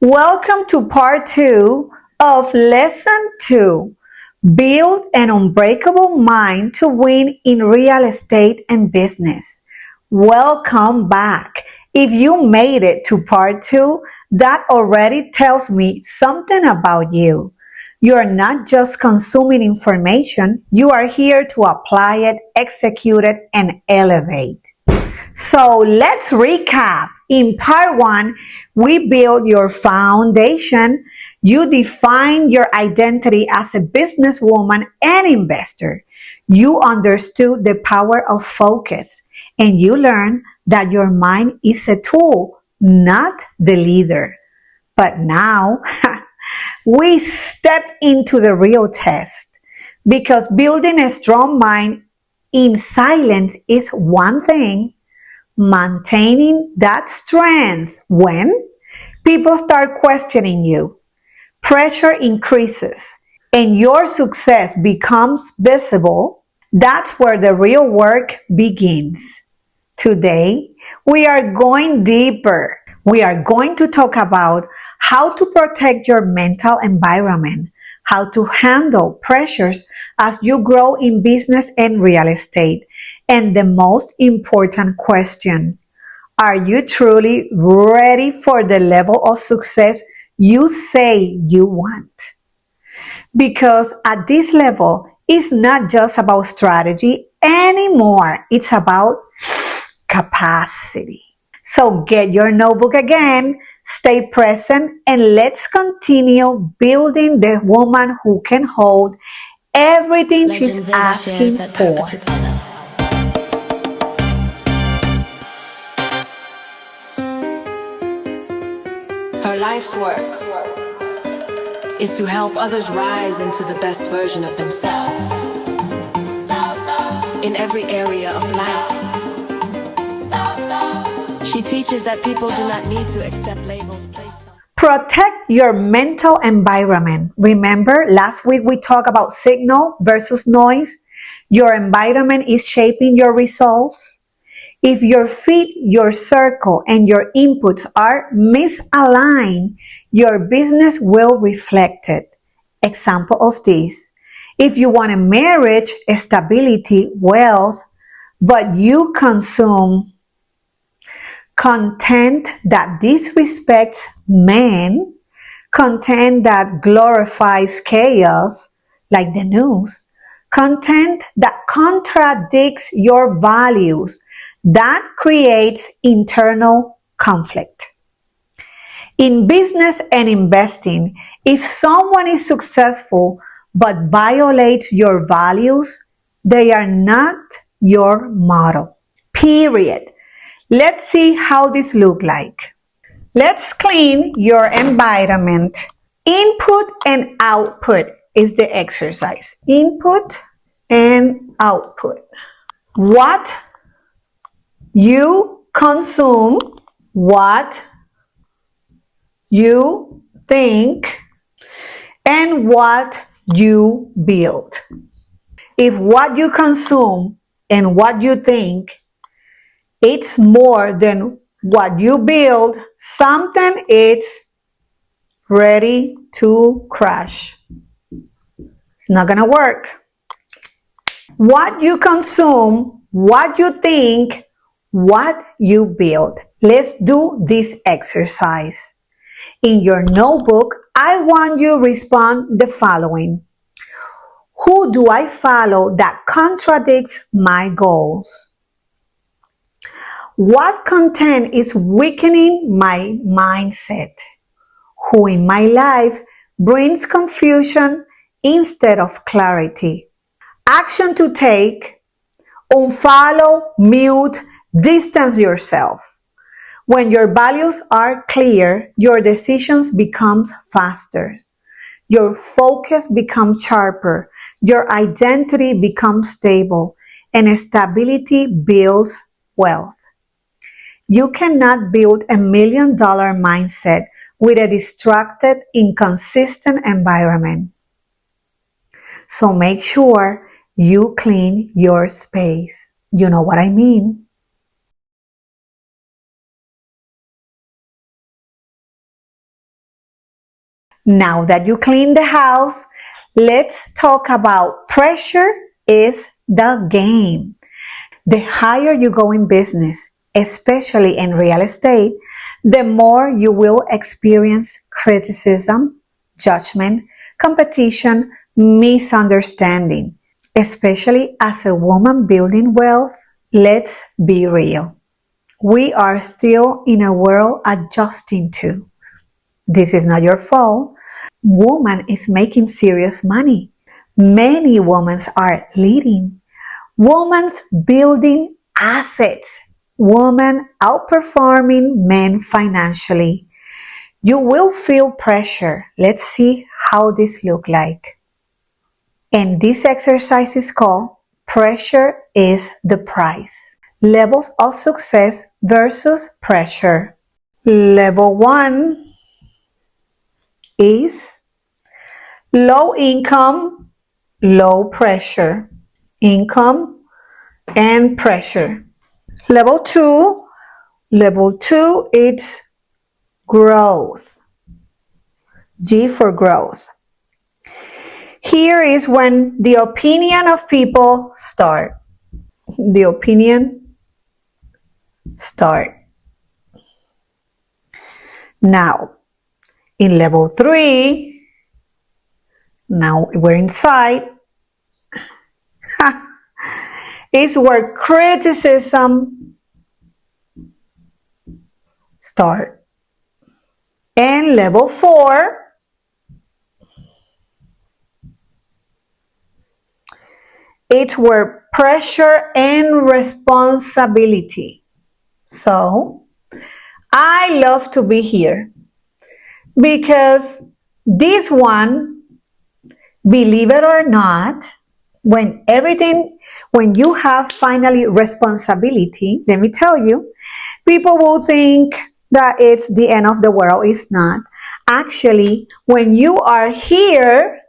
Welcome to part 2 of lesson 2. Build an unbreakable mind to win in real estate and business. Welcome back. If you made it to part 2, that already tells me something about you. You are not just consuming information, you are here to apply it, execute it, and elevate. So let's recap. In part 1, we built your foundation. You define your identity as a businesswoman and investor. You understood the power of focus, and you learned that your mind is a tool, not the leader. But now, we step into the real test, because building a strong mind in silence is one thing. Maintaining that strength when people start questioning you, pressure increases, and your success becomes visible, that's where the real work begins. Today, we are going deeper. We are going to talk about how to protect your mental environment, how to handle pressures as you grow in business and real estate, and the most important question, are you truly ready for the level of success you say you want? Because at this level, it's not just about strategy anymore. It's about capacity. So get your notebook again, stay present, and let's continue building the woman who can hold everything she's asking for. Her life's work is to help others rise into the best version of themselves in every area of life. She teaches that people do not need to accept labels placed on. Protect your mental environment. Remember, last week we talked about signal versus noise. Your environment is shaping your results. If your feet, your circle, and your inputs are misaligned, your business will reflect it. Example of this: if you want a marriage, stability, wealth, but you consume content that disrespects men, content that glorifies chaos, like the news, content that contradicts your values, that creates internal conflict. In business and investing, if someone is successful but violates your values, they are not your model. Period. Let's see how this looks like. Let's clean your environment. Input and output is the exercise. Input and output. What you consume, what you think, and what you build. If what you consume and what you think, it's more than what you build, something is ready to crash. It's not gonna work. What you consume, what you think, what you build. Let's do this exercise. In your notebook, I want you to respond the following. Who do I follow that contradicts my goals? What content is weakening my mindset? Who in my life brings confusion instead of clarity? Action to take: unfollow, mute, distance yourself. When your values are clear, your decisions become faster. Your focus becomes sharper. Your identity becomes stable. And stability builds wealth. You cannot build $1 million mindset with a distracted, inconsistent environment. So make sure you clean your space. You know what I mean. Now that you clean the house, let's talk about pressure is the game. The higher you go in business, especially in real estate, the more you will experience criticism, judgment, competition, misunderstanding. Especially as a woman building wealth, let's be real. We are still in a world adjusting to. This is not your fault. Woman is making serious money. Many women are leading. Women's building assets. Women outperforming men financially. You will feel pressure. Let's see how this look like. And this exercise is called Pressure is the Price. Levels of success versus pressure. Level 1 is low income, low pressure. Income and pressure. Level 2 is growth. G for growth. Here is when the opinion of people start. The opinion start. Now, in level 3, now we're inside, is where criticism start. And level 4, it's where pressure and responsibility. So, I love to be here because this one, believe it or not, when you have finally responsibility, let me tell you, people will think that it's the end of the world. It's not. Actually, when you are here,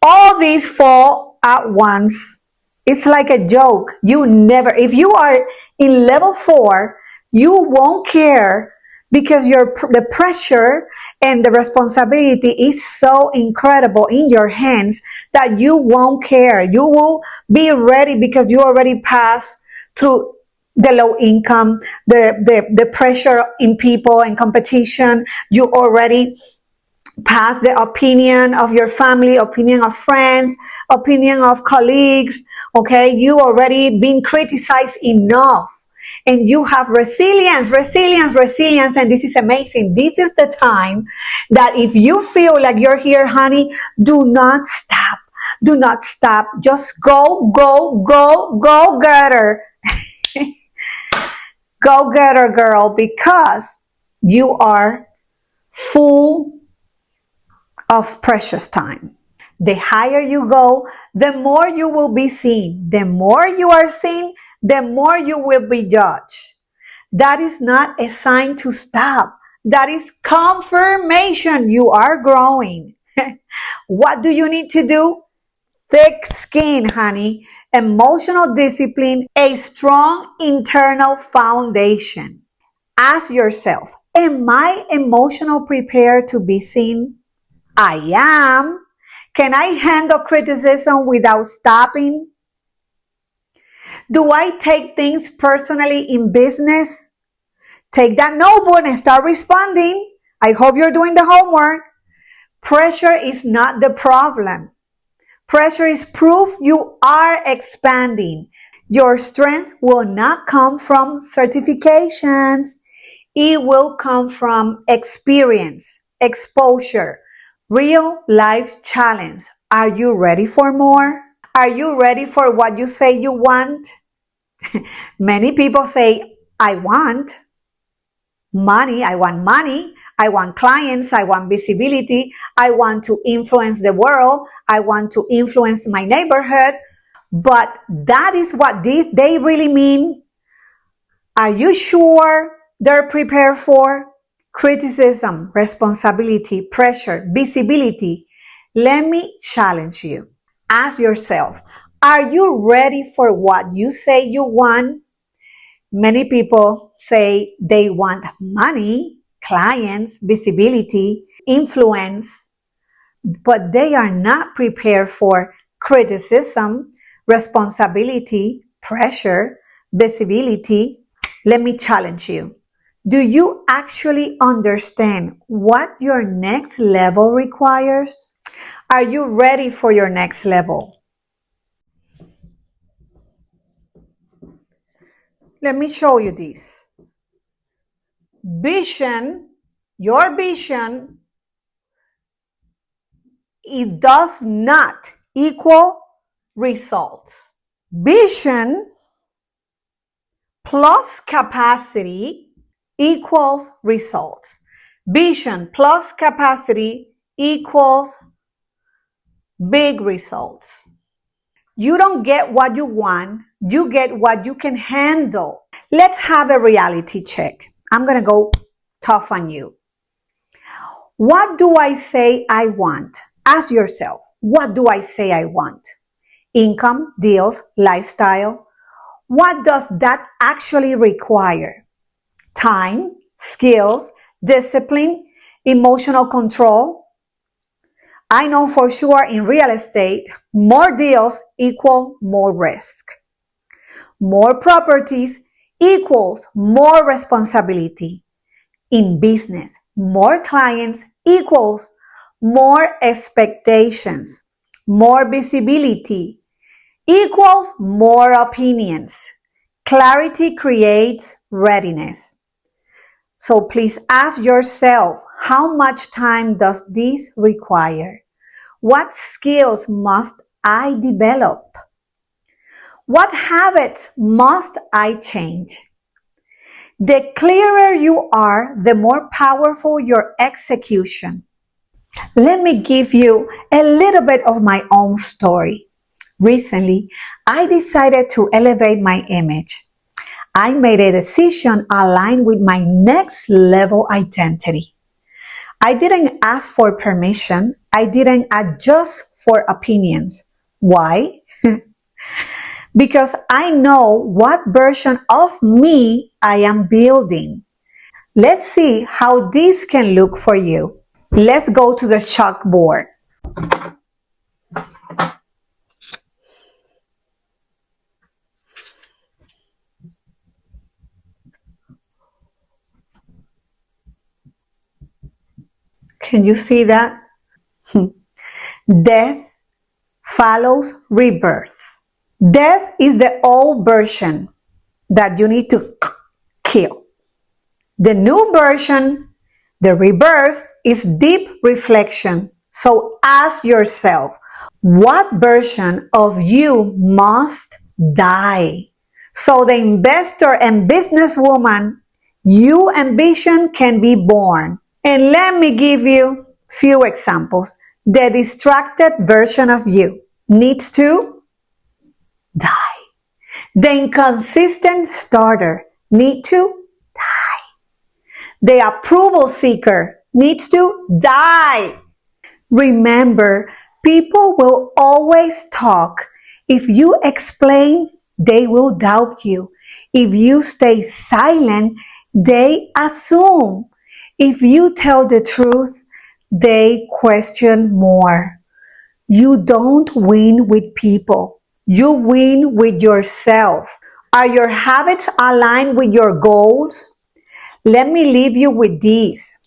all these fall at once. It's like a joke. If you are in level 4, you won't care because the pressure and the responsibility is so incredible in your hands that you won't care. You will be ready because you already passed through the low income, the pressure in people and competition. You already past the opinion of your family, opinion of friends, opinion of colleagues. Okay, you already been criticized enough. And you have resilience, and this is amazing. This is the time that if you feel like you're here, honey, do not stop. Do not stop. Just go, get her. Go get her, girl, because you are full of precious time. The higher you go, the more you will be seen. The more you are seen, the more you will be judged. That is not a sign to stop. That is confirmation you are growing. What do you need to do? Thick skin, honey. Emotional discipline, a strong internal foundation. Ask yourself, am I emotional prepared to be seen? I am. Can I handle criticism without stopping? Do I take things personally in business? Take that notebook and start responding. I hope you're doing the homework. Pressure is not the problem. Pressure is proof you are expanding. Your strength will not come from certifications. It will come from experience, exposure, real life challenge. Are you ready for more? Are you ready for what you say you want? Many people say, I want money. I want clients. I want visibility. I want to influence the world. I want to influence my neighborhood. But that is what they really mean. Are you sure they're prepared for? Criticism, responsibility, pressure, visibility. Let me challenge you. Ask yourself, are you ready for what you say you want? Many people say they want money, clients, visibility, influence. but they are not prepared for criticism, responsibility, pressure, visibility. Let me challenge you. Do you actually understand what your next level requires? Are you ready for your next level? Let me show you this. Vision, your vision, it does not equal results. Vision plus capacity equals results. Vision plus capacity equals big results. You don't get what you want, you get what you can handle. Let's have a reality check. I'm going to go tough on you. What do I say I want? Ask yourself, what do I say I want? Income, deals, lifestyle. What does that actually require? Time, skills, discipline, emotional control. I know for sure in real estate, more deals equal more risk. More properties equals more responsibility. In business, more clients equals more expectations. More visibility equals more opinions. Clarity creates readiness. So please ask yourself, how much time does this require? What skills must I develop? What habits must I change? The clearer you are, the more powerful your execution. Let me give you a little bit of my own story. Recently, I decided to elevate my image. I made a decision aligned with my next level identity. I didn't ask for permission. I didn't adjust for opinions. Why? Because I know what version of me I am building. Let's see how this can look for you. Let's go to the chalkboard. Can you see that? Death follows rebirth. Death is the old version that you need to kill. The new version, the rebirth, is deep reflection. So ask yourself, what version of you must die so the investor and businesswoman you envision can be born? And let me give you few examples. The distracted version of you needs to die. The inconsistent starter needs to die. The approval seeker needs to die. Remember, people will always talk. If you explain, they will doubt you. If you stay silent, they assume. If you tell the truth, they question more. You don't win with people. You win with yourself. Are your habits aligned with your goals? Let me leave you with these.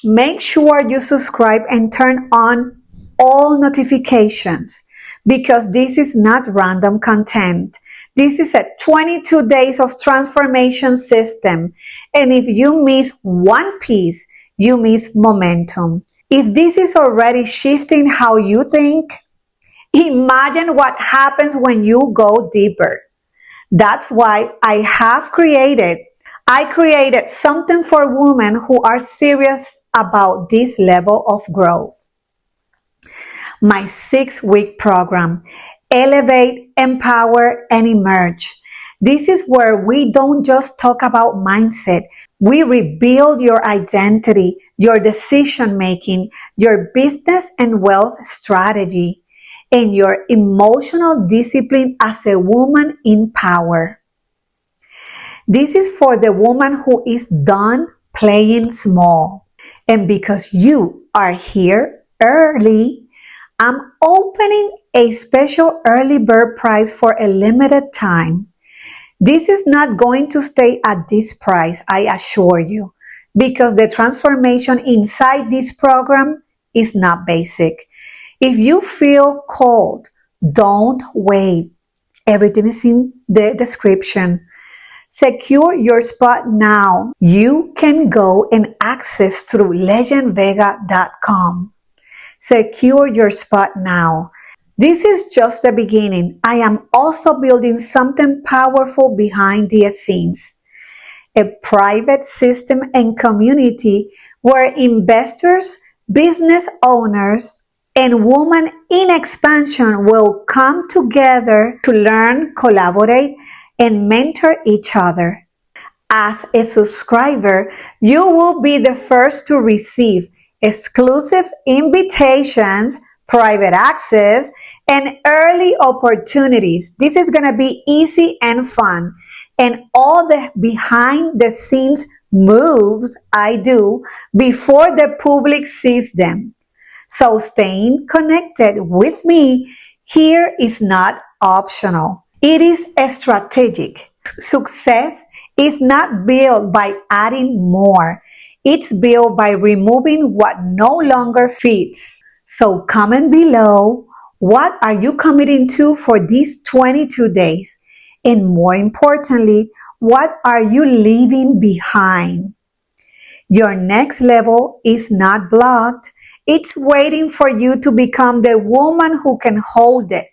Make sure you subscribe and turn on all notifications because this is not random content. This is a 22 days of transformation system. And if you miss one piece, you miss momentum. If this is already shifting how you think, imagine what happens when you go deeper. That's why I created something for women who are serious about this level of growth. My 6-week program, Elevate, Empower, and Emerge. This is where we don't just talk about mindset. We rebuild your identity, your decision making, your business and wealth strategy, and your emotional discipline as a woman in power. This is for the woman who is done playing small. And because you are here, early, I'm opening a special early bird price for a limited time. This is not going to stay at this price, I assure you, because the transformation inside this program is not basic. If you feel cold, don't wait. Everything is in the description. Secure your spot now. You can go and access through legendvega.com. Secure your spot now. This is just the beginning. I am also building something powerful behind the scenes. A private system and community where investors, business owners, and women in expansion will come together to learn, collaborate, and mentor each other. As a subscriber, you will be the first to receive exclusive invitations, private access, and early opportunities. This is going to be easy and fun. And all the behind the scenes moves I do before the public sees them. So staying connected with me here is not optional. It is strategic. Success is not built by adding more. It's built by removing what no longer fits. So comment below, what are you committing to for these 22 days? And more importantly, what are you leaving behind? Your next level is not blocked. It's waiting for you to become the woman who can hold it.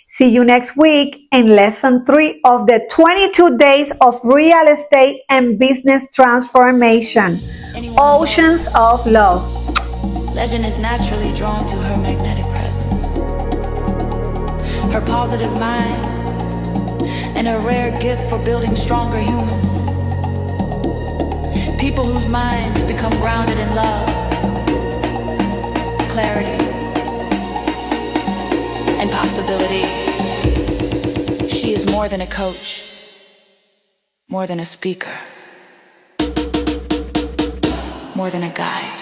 See you next week in lesson 3 of the 22 days of real estate and business transformation. Oceans of Love. Legend is naturally drawn to her magnetic presence, her positive mind, and a rare gift for building stronger humans. People whose minds become grounded in love, clarity, and possibility. She is more than a coach, more than a speaker, more than a guide.